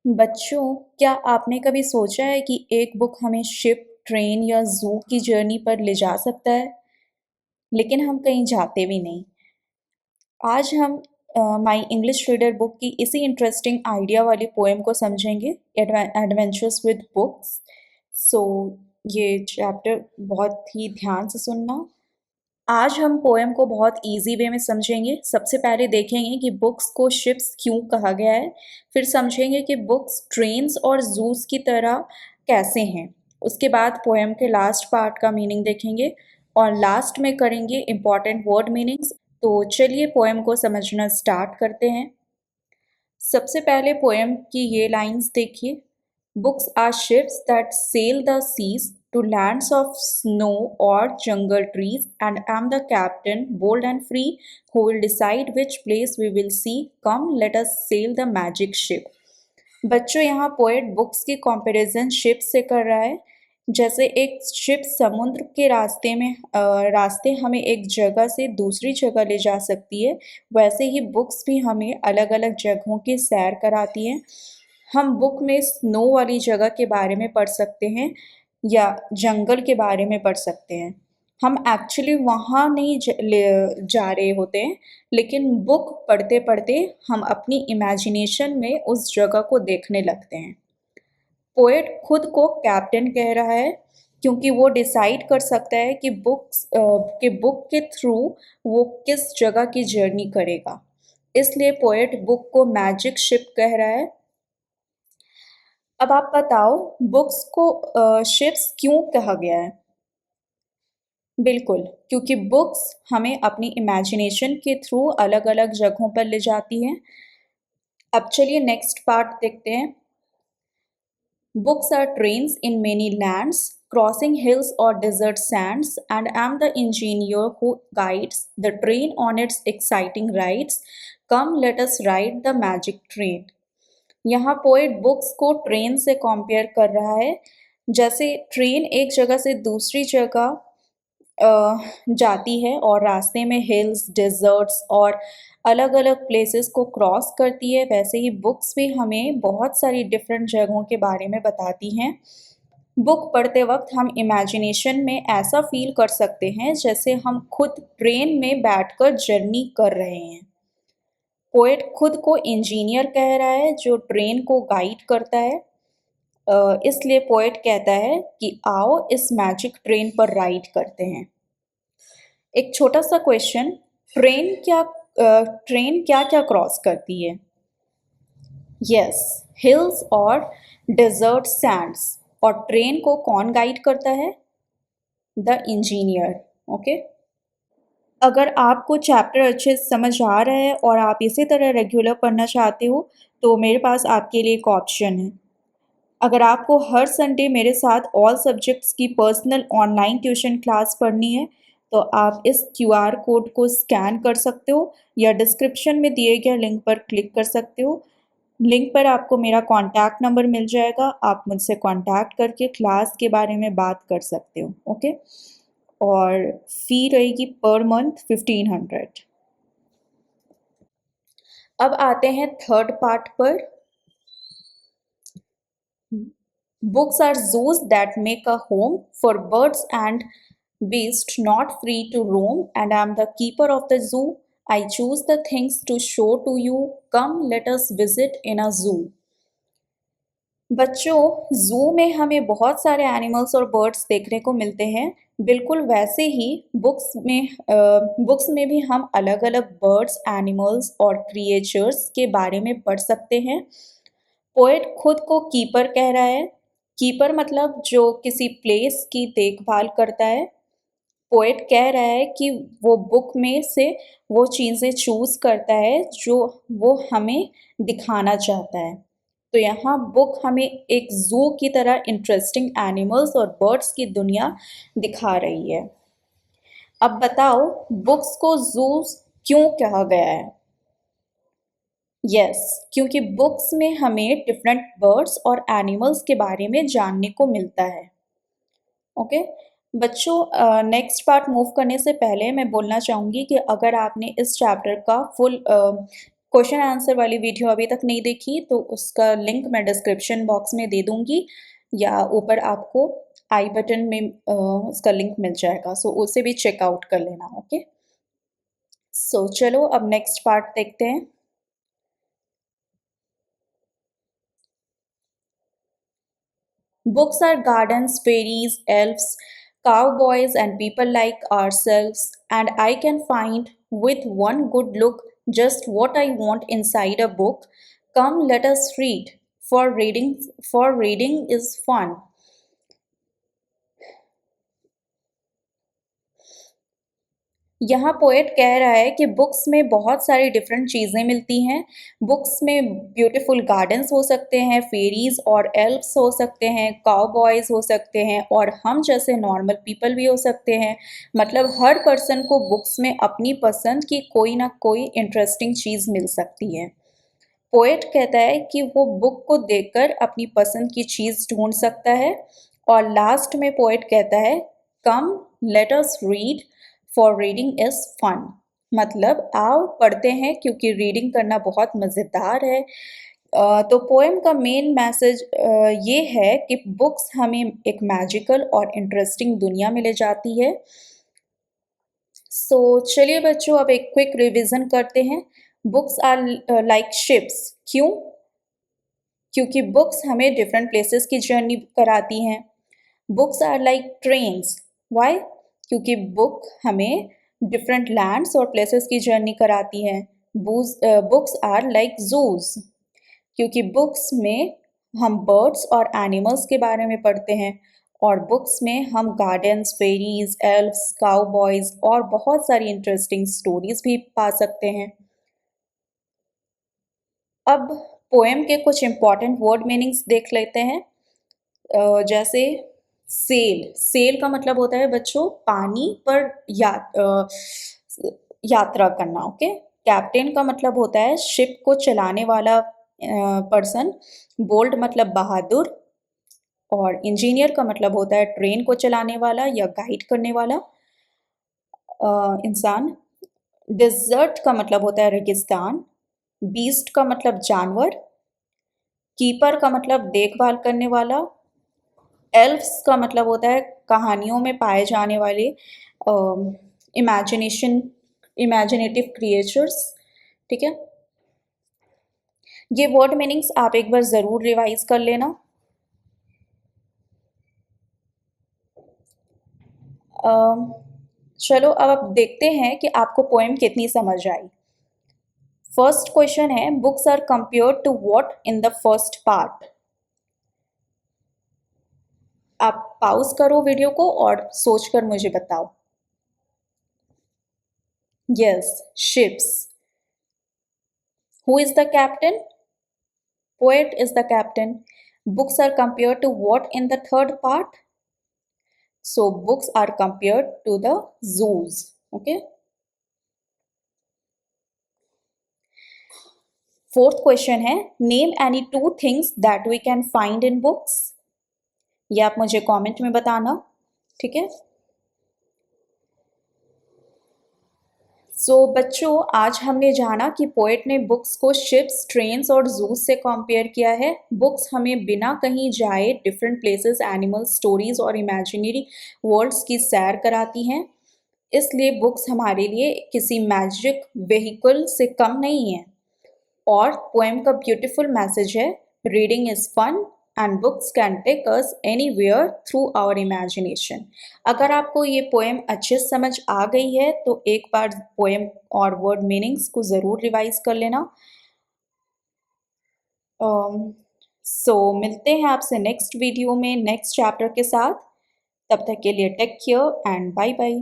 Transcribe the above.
बच्चों, क्या आपने कभी सोचा है कि एक बुक हमें शिप, ट्रेन या ज़ू की जर्नी पर ले जा सकता है, लेकिन हम कहीं जाते भी नहीं। आज हम माई इंग्लिश रीडर बुक की इसी इंटरेस्टिंग आइडिया वाली पोएम को समझेंगे, एडवेंचर्स विद बुक्स। सो ये चैप्टर बहुत ही ध्यान से सुनना। आज हम पोएम को बहुत इजी वे में समझेंगे। सबसे पहले देखेंगे कि बुक्स को शिप्स क्यों कहा गया है, फिर समझेंगे कि बुक्स ट्रेन्स और जूस की तरह कैसे हैं। उसके बाद पोएम के लास्ट पार्ट का मीनिंग देखेंगे और लास्ट में करेंगे इम्पॉर्टेंट वर्ड मीनिंग्स। तो चलिए पोएम को समझना स्टार्ट करते हैं। सबसे पहले पोएम की ये लाइंस देखिए। Books are ships that sail the seas to lands of snow or jungle trees, and am the captain, bold and free, who will decide which place we will see. Come, let us sail the magic ship. बच्चों, यहाँ poet books की comparison ship से कर रहा है। जैसे एक ship समुद्र के रास्ते हमें एक जगह से दूसरी जगह ले जा सकती है, वैसे ही बुक्स भी हमें अलग अलग जगहों की सैर कराती हैं। हम बुक में स्नो वाली जगह के बारे में पढ़ सकते हैं या जंगल के बारे में पढ़ सकते हैं। हम एक्चुअली वहाँ नहीं जा रहे होते हैं, लेकिन बुक पढ़ते पढ़ते हम अपनी इमेजिनेशन में उस जगह को देखने लगते हैं। पोएट खुद को कैप्टन कह रहा है क्योंकि वो डिसाइड कर सकता है कि बुक के थ्रू वो किस जगह की जर्नी करेगा। इसलिए पोएट बुक को मैजिक शिप कह रहा है। अब आप बताओ, बुक्स को शिप्स क्यों कहा गया है? बिल्कुल, क्योंकि बुक्स हमें अपनी इमेजिनेशन के थ्रू अलग अलग जगहों पर ले जाती हैं। अब चलिए नेक्स्ट पार्ट देखते हैं। Books are trains in many lands, crossing hills और desert sands, and am the engineer who guides the train on its exciting rides. Come, let us ride the magic train. यहाँ poet books को train से compare कर रहा है। जैसे train एक जगह से दूसरी जगह जाती है और रास्ते में हिल्स, डेजर्ट्स और अलग अलग प्लेसेस को क्रॉस करती है, वैसे ही बुक्स भी हमें बहुत सारी डिफरेंट जगहों के बारे में बताती हैं। बुक पढ़ते वक्त हम इमेजिनेशन में ऐसा फील कर सकते हैं जैसे हम खुद ट्रेन में बैठकर जर्नी कर रहे हैं। पोएट खुद को इंजीनियर कह रहा है जो ट्रेन को गाइड करता है। इसलिए पोएट कहता है कि आओ इस मैजिक ट्रेन पर राइड करते हैं। एक छोटा सा क्वेश्चन, ट्रेन क्या क्या क्रॉस करती है? यस, हिल्स और डेजर्ट सैंड्स। और ट्रेन को कौन गाइड करता है? The engineer. ओके। अगर आपको चैप्टर अच्छे से समझ आ रहा है और आप इसी तरह रेगुलर पढ़ना चाहते हो तो मेरे पास आपके लिए एक ऑप्शन है। अगर आपको हर संडे मेरे साथ ऑल सब्जेक्ट्स की पर्सनल ऑनलाइन ट्यूशन क्लास पढ़नी है तो आप इस क्यूआर कोड को स्कैन कर सकते हो या डिस्क्रिप्शन में दिए गए लिंक पर क्लिक कर सकते हो। लिंक पर आपको मेरा कॉन्टैक्ट नंबर मिल जाएगा, आप मुझसे कॉन्टैक्ट करके क्लास के बारे में बात कर सकते हो। ओके। और फी रहेगी पर मंथ 1500। अब आते हैं थर्ड पार्ट पर। Books are zoos that make a home for birds and beasts not free to roam, and I am the keeper of the zoo. I choose the things to show to you. Come, let us visit in a zoo. बच्चों, zoo में हमें बहुत सारे animals और birds देखने को मिलते हैं। बिल्कुल वैसे ही बुक्स में भी हम अलग अलग बर्ड्स, एनिमल्स और क्रिएचर्स के बारे में पढ़ सकते हैं। पोएट खुद को कीपर कह रहा है। कीपर मतलब जो किसी प्लेस की देखभाल करता है। पोएट कह रहा है कि वो बुक में से वो चीज़ें चूज़ करता है जो वो हमें दिखाना चाहता है। तो यहाँ बुक हमें एक ज़ू की तरह इंटरेस्टिंग एनिमल्स और बर्ड्स की दुनिया दिखा रही है। अब बताओ, बुक्स को ज़ूस क्यों कहा गया है? यस, क्योंकि बुक्स में हमें डिफरेंट बर्ड्स और एनिमल्स के बारे में जानने को मिलता है। ओके बच्चों, नेक्स्ट पार्ट मूव करने से पहले मैं बोलना चाहूँगी कि अगर आपने इस चैप्टर का फुल क्वेश्चन आंसर वाली वीडियो अभी तक नहीं देखी तो उसका लिंक मैं डिस्क्रिप्शन बॉक्स में दे दूंगी, या ऊपर आपको आई बटन में उसका लिंक मिल जाएगा, सो उसे भी चेकआउट कर लेना। ओके, सो चलो अब नेक्स्ट पार्ट देखते हैं। Books are gardens, fairies, elves, cowboys, and people like ourselves, and I can find with one good look just what I want inside a book. Come, let us read. For reading is fun. यहाँ poet कह रहा है कि books में बहुत सारी different चीज़ें मिलती हैं। बुक्स में ब्यूटीफुल गार्डन्स हो सकते हैं, फेरीज और एल्फ्स हो सकते हैं, काउबॉयज़ हो सकते हैं, और हम जैसे नॉर्मल पीपल भी हो सकते हैं। मतलब हर पर्सन को बुक्स में अपनी पसंद की कोई ना कोई इंटरेस्टिंग चीज़ मिल सकती है। पोएट कहता है कि वो बुक को देखकर अपनी पसंद की चीज़ ढूंढ सकता है, और लास्ट में पोएट कहता है, come let us read for reading is fun. मतलब आओ पढ़ते हैं क्योंकि रीडिंग करना बहुत मज़ेदार है। तो पोएम का मेन मैसेज ये है कि बुक्स हमें एक मैजिकल और इंटरेस्टिंग दुनिया में ले जाती है। सो चलिए बच्चों, अब एक क्विक रिवीजन करते हैं। Books are like ships. क्यों? क्योंकि बुक्स हमें डिफरेंट प्लेसेस की जर्नी कराती हैं। Books are like trains. Why? क्योंकि बुक हमें डिफरेंट लैंड्स और प्लेसेस की जर्नी कराती हैं। Books are like zoos. क्योंकि बुक्स में हम बर्ड्स और एनिमल्स के बारे में पढ़ते हैं, और बुक्स में हम गार्डन्स, फेरीज, एल्फ्स, काउबॉयज़ और बहुत सारी इंटरेस्टिंग स्टोरीज भी पा सकते हैं। अब पोएम के कुछ इम्पॉर्टेंट वर्ड मीनिंग्स देख लेते हैं। जैसे सेल। सेल का मतलब होता है बच्चों पानी पर यात्रा करना। ओके। कैप्टन का मतलब होता है शिप को चलाने वाला पर्सन। बोल्ड मतलब बहादुर। और इंजीनियर का मतलब होता है ट्रेन को चलाने वाला या गाइड करने वाला इंसान। डिजर्ट का मतलब होता है रेगिस्तान। बीस्ट का मतलब जानवर। कीपर का मतलब देखभाल करने वाला। एल्फ्स का मतलब होता है कहानियों में पाए जाने वाले इमेजिनेटिव क्रिएचर्स। ठीक है, ये वर्ड मीनिंग्स आप एक बार ज़रूर रिवाइज कर लेना। चलो अब देखते हैं कि आपको पोएम कितनी समझ आई। फर्स्ट क्वेश्चन है, books are compared to what in the first part. आप पॉज करो वीडियो को और सोचकर मुझे बताओ। Yes, ships. Who is the captain? Poet is the captain. Books are compared to what in the third part? So books are compared to the zoos. Okay. Fourth question है, name any two things that we can find in books. ये आप मुझे comment में बताना। ठीक है। बच्चों, आज हमने जाना कि पोएट ने बुक्स को शिप्स, ट्रेन्स और जूस से कंपेयर किया है। बुक्स हमें बिना कहीं जाए डिफरेंट प्लेसेस, एनिमल्स, स्टोरीज और इमेजिनरी वर्ल्ड्स की सैर कराती हैं। इसलिए बुक्स हमारे लिए किसी मैजिक व्हीकल से कम नहीं है। और पोएम का ब्यूटीफुल मैसेज है, reading is fun and books can take us anywhere through our imagination. अगर आपको ये पोएम अच्छे से समझ आ गई है तो एक बार पोएम और वर्ड मीनिंग्स को ज़रूर रिवाइज कर लेना। मिलते हैं आपसे नेक्स्ट वीडियो में नेक्स्ट चैप्टर के साथ। तब तक के लिए take care and bye bye.